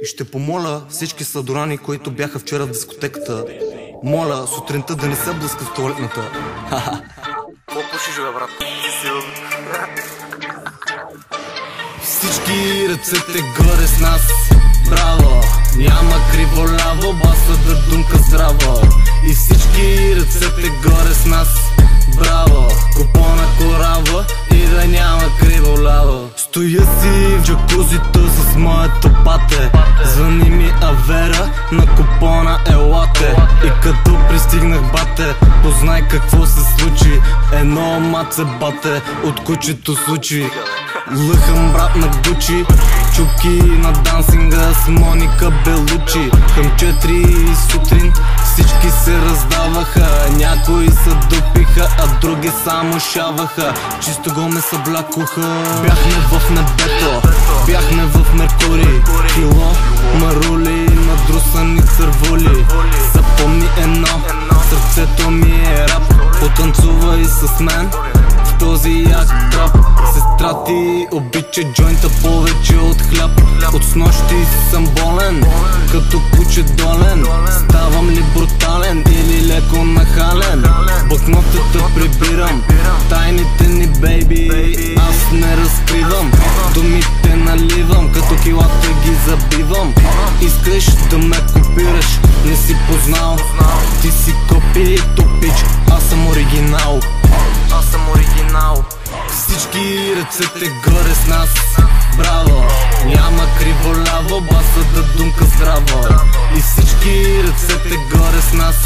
И ще помоля всички сладорани, които бяха вчера в дискотеката, моля сутринта да не се блъскат в туалетната. Какво пушиш, бе, брат? Всички ръцете горе с нас, браво! Няма криво ляво, баса да думка здраво. И всички ръцете горе с нас, браво! Купона корава и да няма криво ляво. Стоя си в джакузито с моето пате, звъни ми Авера, на купона елате. И като пристигнах, бате, познай какво се случи. Едно маце, бате, от кучето случи. Лъхам брат на Гучи, чуки на дансинга с Моника Белучи. Към 4 сутрин всички се раздаваха, някои се дупиха, а други само шаваха. Чисто го ме съблякоха. Бяхме в небето, бяхме в Меркурий. Кило марули, надрусани цървули. Запомни едно, сърцето ми е рап. Потанцувай с мен в този як трап. Сестра ти обича джойнта повече от хляб. От снощи съм болен, като куче долен. Ставам ли брутален или леко нахален? Блокнотата прибирам, тайните ни бейби аз не разкривам. Думите наливам, като килата ги забивам. Искаш да ме копираш, не си познал. Ти си копи, тупич, аз съм оригинал. Аз съм оригинал. Всички ръцете горе с нас, браво! Няма криво ляво, баса да думка здраво. И всички ръцете горе с нас,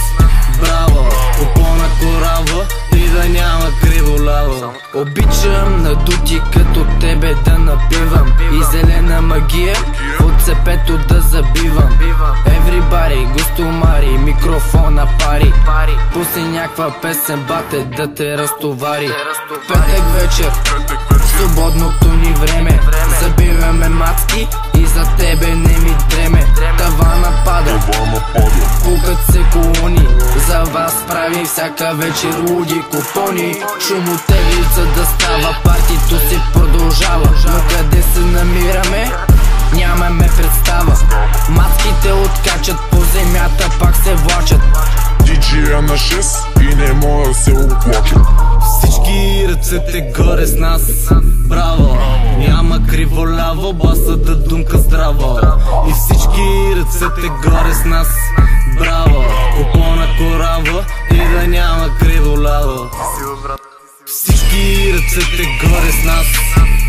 браво! Купона корава и да няма криво ляво. Обичам надути като тебе да напивам и зелена магия от цепето да забивам. Everybody, гостомари, микрофона пари. Пусни някаква песен, бате, да те разтовари. Петък вечер, свободното ни време, забиваме мацки и за тебе не ми дреме. Тавана пада, пукат се колони, за вас прави всяка вечер луди купони. Шумотевица да става, партито се продължава. Но къде се намираме? Нямаме представа. Мацките откачат по земята, пак се влачат. DJ на 6 и не мога да се оплачат. Всички ръцете горе с нас, браво! Няма криво ляво, баса да думка здраво. И всички ръцете горе с нас, браво! Купона корава и да няма криво ляво. Всички ръцете горе с нас,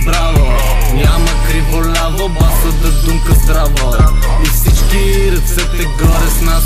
браво! Няма криво ляво, баса да думка здраво. И всички ръцете горе с нас,